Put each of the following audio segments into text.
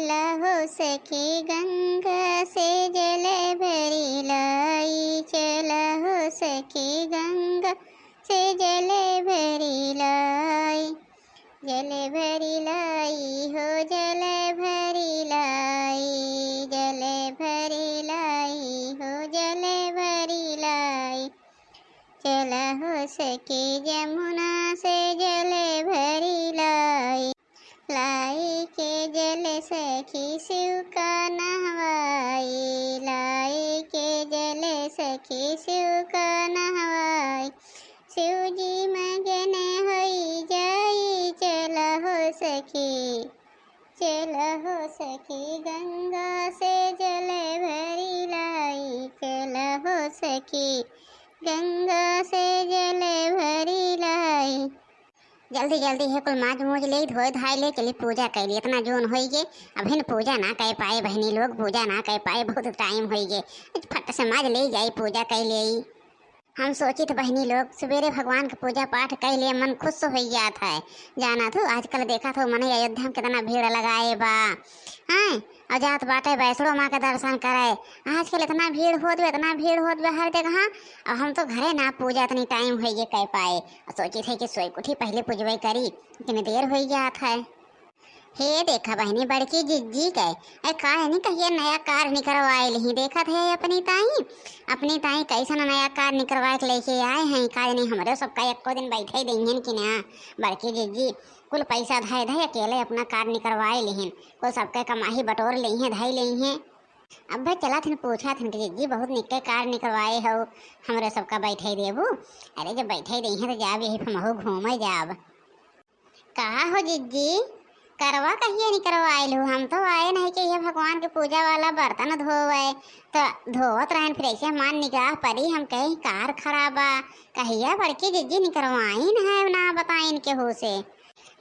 चला हो सखी गंगा से जल भरी लाई, चला हो सखी गंगा से जल भरी लाई, जल भरी लाई हो जल भरी लाई, जल भरी लाई हो जल भरी लाई, चला हो सखी जमुना से जल भरी लाई, लाई के जल सखी शिव का नहवाई, लाई के जल सखी शिव का नहवाई, शिव जी मगन होई जाई, चला हो सखी, चला हो सखी गंगा से जल भरी लाई, चला हो सखी गंगा से जल भरी लाई। जल्दी जल्दी है कुल माज मूज ले धोए धाय ले चली पूजा कर ली, इतना जोन हो गए। अभी पूजा ना कर पाए बहनी लोग, पूजा ना कर पाए, बहुत टाइम हो गए। फट से माज ले जाई पूजा कर ले। हम सोची तो बहनी लोग सवेरे भगवान का पूजा पाठ कर लिए, मन खुश हो जाता है। जाना तो आजकल देखा तो मन अयोध्या में कितना भीड़ लगाए बा हैं, और जात बाटे वैष्णो माँ का दर्शन करे। आजकल इतना भीड़ होत बा, इतना भीड़ होत बा हर जगह। अब हम तो घरे ना पूजा इतनी टाइम हो गए कर पाए। सोची थे कि सोई कुठी पहले पूजवाई करी, इतनी देर हो जात है। हे देखा बहनी बड़की जिज्जी के काहे नहीं कहिए नया कार निकलवाए ली, देखा थे अपनी ताई कैसा नया कार निकलवा के लेके आए हैं। काहे नहीं हमारे सबका एको दिन बैठे देंगे कि ना। बड़की जिज्जी कुल पैसा धाय धाय अकेले अपना कार निकलवाए ली, कुल सबके कमाही बटोर ली हैं धाई ली हैं। अब भाई चला थन पूछा थन कि जिज्जी बहुत निके कार निकलवाए हो, हमारे सबका बैठे देबू। अरे जब बैठे दी हैं तो जाब यही हमहू घूमे जाब। कहा हो जिज्जी करवा कहिए नहीं करवाए लो, हम तो आए नहीं कि ये भगवान के पूजा वाला बर्तन धोवे तो धोवत रहन, फिर ऐसे मान निगाह पड़ी हम कहीं कार खराबा कहिया बड़की जिज्जी नहीं करवाई है ना बताइन के हो से।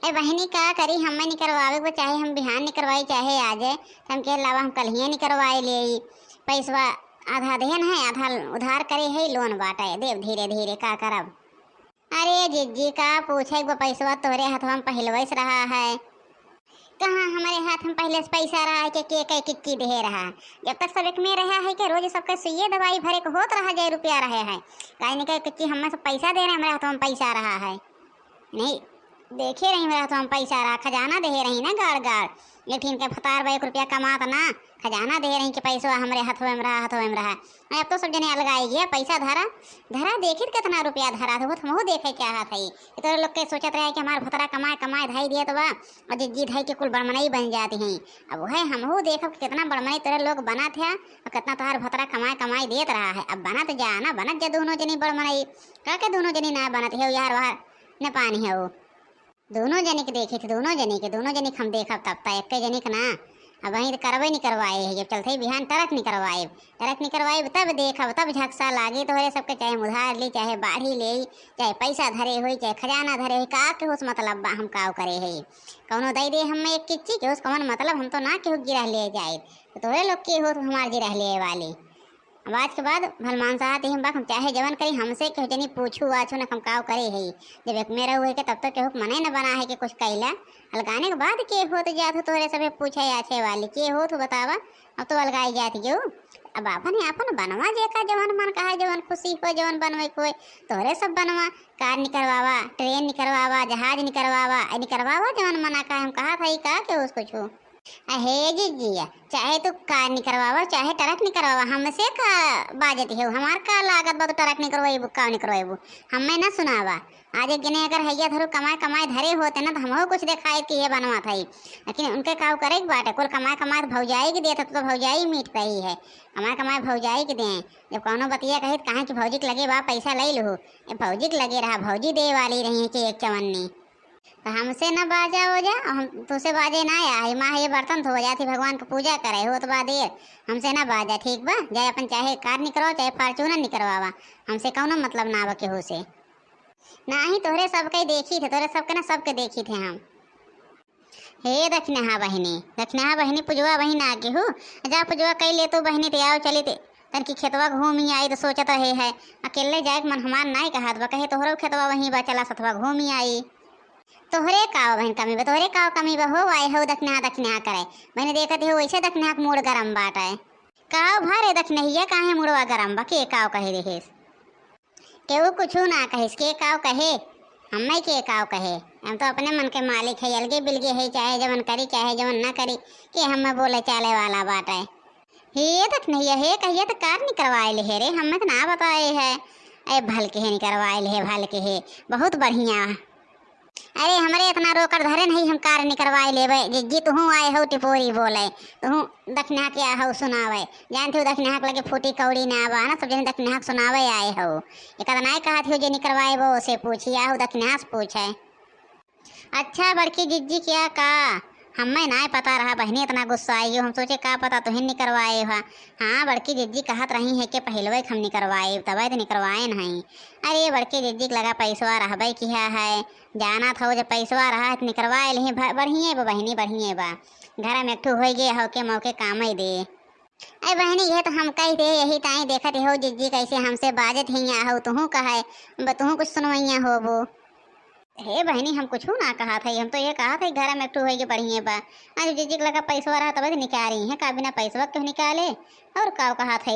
ए बहनी का करी हमें नहीं करवावे को, चाहे हम बिहान नहीं करवाई चाहे आ जाए, हम के अलावा हम कल ही नहीं करवाए ले। पैसवा आधा देन है आधा उधार करे है, लोन बाटे देव धीरे धीरे का करब। अरे जिज्जी का पूछे पैसवा तोरे हाथ में पहलवैस रहा है, कहाँ हमारे हाथ में पहले से पैसा रहा है के किक्की दे रहा। जब तक सब एक में रहा है कि रोज सबके सुइए दवाई भरे को होत रहा जाए रुपया रहे है, कहीं नहीं किक्की हमें सब पैसा दे रहे हैं, हमारे हाथ में पैसा रहा है नहीं। देखे रही मेरा हाथ में पैसा रहा, खजाना दे रही ना गाड़ गाड़, लेकिन के फतार भाई रुपया कमात ना, खजाना दे रही कि पैसा हमारे हाथों में रहा हाथों में रहा। अब तो सब जने अलगाई गया पैसा धरा धरा देखे कितना रुपया धरा था, वो हमहू देखे क्या हाथ है। तो लोग के सोचत रहे कि हमारे फतरा कमाए कमाए धाई दिया तो बा, और जिज्जी धाई के कुल बड़मनई बन जाती हैं। अब वह हमहू देखो कितना बड़मनई तेरे लोग बना थे और कितना तुम्हारा फतरा कमाए कमाए देत रहा है। अब बनत जाना बनत जा दोनों जनी बड़मनई का दोनों जनी ना बनत है यार, वहाँ न पानी है वो दोनों जने के देखे थे, दोनों जने हम देखा तब तक एक जने के ना। अब वहीं तो करवाई नहीं करवाए है, जब चलते बिहान टरक नहीं करवाए तब देखा तब झक्सा लागे तो हरे सबके, चाहे उधार ली चाहे बाढ़ी ले चाहे पैसा धरे हो चाहे खजाना धरे हो, का के उस मतलब बा हम काव करे है। कौनो दई दे हमें एक किच्ची के उस कौन मतलब, हम तो ना केहू गिरह ले जाए तो तोरे लोग के हो हमारे गिरह ले वाले। अब आज के बाद भलमान साहब हम बाक हम चाहे जवन करी हमसे केहू जनी पूछू आछू न हम काव करे है। जब एक मेरा हुए के तब तक केहू मने न बना है कि कुछ कैला, अलगाने के बाद के हो तो जात हो तोरे सबे पूछे आछे वाली के हो तो बतावा। अब तो अलगाई जाती जो अब अपन बनवा जेका जवन मन कहा जवन खुशी हो जवन बनवे को तोरे सब बनवा, कार निकलवावा ट्रेन निकलवावा जहाज निकलवावा निकलवावा जवन मना का हम कहा था का के उसको छू। अहे जिज्जी चाहे तो कार निकलवावा चाहे ट्रक निकलवावा, हमसे का बाजत है हमार का लागत बा तो ट्रक निकलवाइबू का निकलवाइबू हमें ना सुनावा। आज एक जने अगर हैया धरो कमाए कमाए धरे होते ना तो हमको कुछ दिखाए कि ये बनवा था, लेकिन उनके काव करे की बात है कुल कमाए कमाए भौजाई के देता तो भौजाई मीट पही है, कमाए कमाए भौजाई के दें। जब कौनो बतिया कहे कहाँ कि भौजी के लगे बा पैसा ले लो, भौजी के लगे रहा भौजी दे वाली रही है कि एक चवन्नी तो हमसे न बाजा हो जा, हम तुझसे बाजे ना आए माँ ये बर्तन धो जाती भगवान की पूजा करे हो तो बाद हमसे ना बाजा ठीक बा। जाए अपन चाहे कार निकलवाओ चाहे फार्चूनर निकलवावा, हमसे कौनो मतलब ना बा केहू से ना ही तोहरे सबके देखी थे, तोहरे सबके ना सबके देखी थे हम। हे दक्षिणहा बहिनी पुजवा बहिन आगे हो जा पुजवा कई ले तो बहिनी ते आओ चली ते तन की खेतवा घूम ही आई तो सोचत है अकेले जाए मन हमार नहीं कहा कहे तोहरो खेतवा वहीं बा चला सतवा घूम ही आई। तोहरे काव बहन कमी बा, तोहरे काव कमी बा, हो आए हो दक्षिणा करे मैंने देखत हो वैसे दक्षिणा के मूड गरम बाटे। काव भरे दक्षिणहिया काहे मुड़वा गरम बा, के काव कहे देहिस? केहू कुछ ना कहिस, के काव कहे हमें के काव कहे? हम तो अपने मन के मालिक है, अलगे बिलगे है, चाहे जवन करी चाहे जवन ना करी, के हमें बोले चाले वाला बाटे। हे दक्षिणहिया हे कहिए तो कार नहीं करवाए ले हे रे, हमें तो ना बताए है। अरे भल के है नहीं करवाए ले, भल के है बहुत बढ़िया। अरे हमरे इतना रोकर धरे नहीं, हम कार निकलवाए लेवे। जिज्जी तुहू आए हो टिपोरी बोले, तुहू दक्षिणा के हो सुनावे, जानते हो दक्षिणा के लगे फूटी कौड़ी ना आवा ना, सब जन दक्षिणा सुनावे आए हो। एक नहीं कहा थी जो निकलवाए वो से पूछी आहू दक्षिणा से पूछे। अच्छा बड़की जिज्जी क्या का हमें ना पता रहा, बहनी इतना गुस्सा आई हो, हम सोचे का पता तुहिन निकलवाए हो। हाँ बड़की जिज्जी कहत रही है कि पहलवे हम निकलवाए तब तो निकलवाए नहीं। अरे बड़की जिज्जी लगा पैसवा रहबे किया है, जाना था जब पैसवा रहा है निकलवाए ली बढ़िए बा बहनी बढ़िए बा, घर में एकठू हो गए हो के मौके काम ही दे। अरे बहनी ये तो हम कही थे यही टाइम देखत हो जिज्जी कैसे हमसे बाजत ही हो, तुहू कहे तुहू कुछ सुनवैया हो वो। हे बहनी हम कुछ ना कहा था, हम तो ये कहा था घर में एकटू होगी बढ़िया बा। आज जीजी लगा पैसा रहा तब निकाल रही है, का बिना पैसा क्यों निकाले? और का कहा था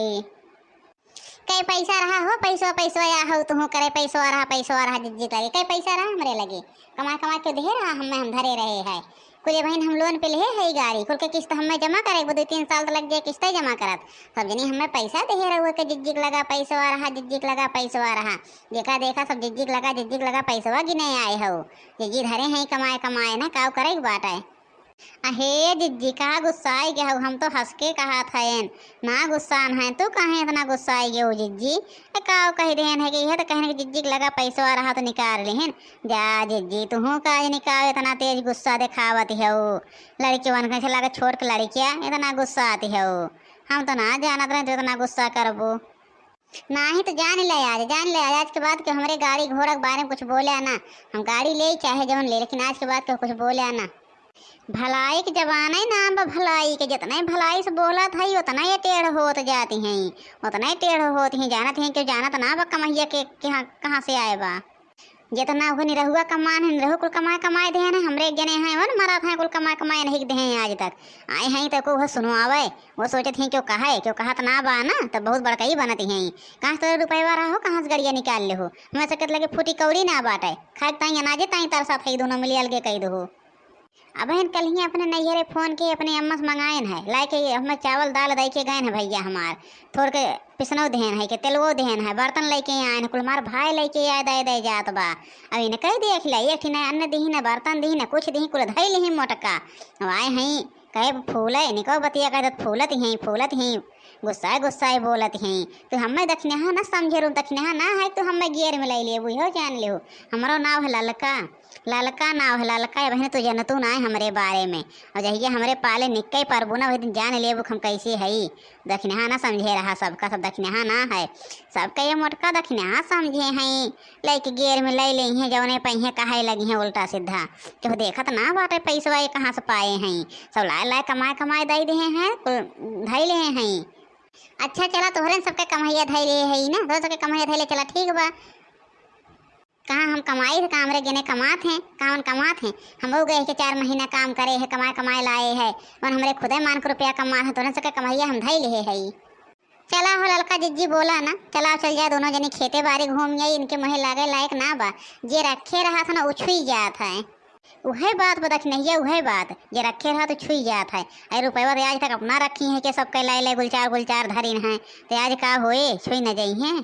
कई पैसा रहा हो, पैसा पैसा या हो तुम करे पैसा रहा जिज्जी लगे कई पैसा रहा हमरे लगे, कमा कमा के दे रहा हम धरे रहे है। कुल बहन हम लोन पे ले है गाड़ी कुल के किस्त हमें जमा करे, 2-3 साल तो लग जाए किस्त जमा करत, सब जनी हमें पैसा दे रहे के जिज्जी लगा पैसा रहा, जिज्जी लगा पैसा रहा। देखा देखा सब जिज्जी लगा पैसा गिने आए हो, जिज्जी धरे हैं कमाए कमाए ना काव करे बात है। अहे जिज्जी कहा गुस्सा आई गया हो, हम तो हंस के कहा था ना गुस्सा है, तू कहे इतना गुस्सा आई गया हो जिज्जी? काव कह देन है कि यह तो कहने की जिज्जी लगा पैसा रहा तो निकाल लेहन जा जिज्जी तुहू का निकाल, इतना तेज गुस्सा दिखावत हो लड़की वन कैसे लगा छोड़ के लड़किया इतना गुस्सा आती हो, हम तो ना जानत रहे तो इतना गुस्सा करबो ना ही तो जान ले आज के बाद के हमारे गाड़ी घोड़ा के बारे में कुछ बोले ना, हम गाड़ी ले चाहे जवन ले, लेकिन आज के बाद के कुछ बोले ना। भलाई के जमाना ही नाम बा भलाई के, जितना भलाई से बोला था उतना ही टेढ़ होत जाती हैं, उतना ही टेढ़ होती हैं। जानत हैं क्यों जानत ना बा कमैया के कहाँ से आए बा, जितना वो निरहुआ कमान है निरहु कुल कमाए दे हैं, हमरे जने हैं वन मरा था कुल कमाए नहीं दे हैं आज तक आए हैं तो को सुनवावे वो सोचत हैं क्यों कहत ना बा ना तब बहुत बड़का ही बनती हैं। कहाँ से रुपया रहा हो, कहाँ से गड़िया निकाल ले हो, मैं सकत लगे फूटी कौड़ी ना बाटे, खाए ताई अनाजे ताई तरसा थी दोनों मिली अलगे कही दो। अब हन कल ही अपने नैहरे फोन के अपने अम्मा से मंगाए है, ला के हमें चावल दाल दे के गए हैं भैया हमार, थोड़ के पिसनो देन है के तेलवो देन है, बर्तन लेके आए कुल हमार भाई लेके आए दे जात बा। अब इन्हें कह दिया खिलाई एक न अन्न दी न बर्तन दी न कुछ दी कुल धई ली मोटका आए हैं कहे फूले निको बतिया कह फूलत हैं गुस्सा बोलत हैं। तो हमें दक्षिणा ना समझे रू, दक्षिणा ना है तो हमें गियर में ले लिए बुझो जान ले हो, हमारो नाव है ललका नाव है ललका बहन, तो जनतू ना है हमारे बारे में, और जहिए हमारे पाले निक्के परबू ना वही जान ले हम कैसे है। दक्षिणा ना समझे रहा सबका सब दक्षिणा ना है, सबका ये मोटका दक्षिणा समझे हैं, लेके गियर में ले ली हैं जौने पहिए कहे लगी हैं उल्टा सीधा, क्यों देखत ना बाटे पैसा ये कहाँ से पाए हैं, सब लाए कमाए दे दे हैं धई ले हैं। अच्छा चला तोहरे सबके कमाइया धैले है ना, तो सबके कमाइया धैले चला ठीक बा। कहाँ हम कमाई थे काम रे गिने कमात हैं, कावन कमात हैं हम हो गए कि 4 महीना काम करे है कमाए लाए है, और हमरे खुदे मान के रुपया कमा है, तोहरे सबके कमाइया हम धैले है। चला हो ललका जिज्जी बोला ना चला चल जाए दोनों जनी खेते बारी घूम जाए, इनके मुँह लागे लायक ना बा, जे रखे रहा था ना वो छुई जात है, वही बात बदख नहीं है वही बात जे रखे रहा तो छुई जात है। अरे रुपया तो आज तक अपना रखी है कि सबके लाई गुलचार धरीन है, तो आज का होए छुई न जाई हैं,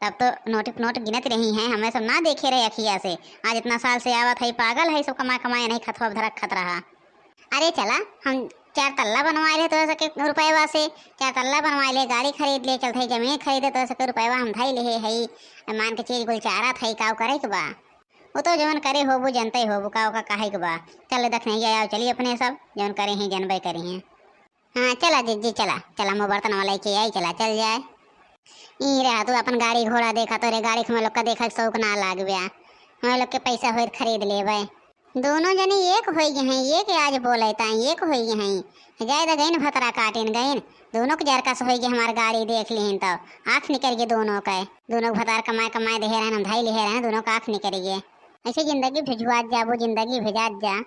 तब तो नोट गिनत रही हैं, हमें सब ना देखे रहे अखिया से, आज इतना साल से आवत है पागल है सब कमाए नहीं खतवा धरखत रहा। अरे चला हम 4 तल्ला बनवाए ले तो सके रुपया से, 4 तल्ला बनवाए ले गाड़ी खरीद ले चलते जमीन खरीदे तो सके रुपया हम धई ले है, मान के चीज गुलचारा था काव करे के बा, वो तो जवन करे हो वो जनते हो वो का काहे के बा। चल देख नहीं आया चलिए अपने सब जवन करे हैं जनबे करी हैं। हाँ चला जिज्जी चला मो बर्तन वाला के आई चला चल जाए। ई रहा तू अपन गाड़ी घोड़ा देखा तो रे गाड़ी में लोग का देखा शौक ना लाग गया, हम लोग के पैसा हो खरीद ले दोनों जने एक हो गए हैं, ये के आज बोले एक हो गए हैं जाए गई न भतरा काटेन गई दोनों के जरका से हो गए हमारी गाड़ी देख ली तो आँख निकल गए दोनों का, दोनों भतार कमाए दे रहे हम धई ले रहे दोनों का आँख निकल गए। ऐसे जिंदगी भिजवा जा, वो जिंदगी भेजा जा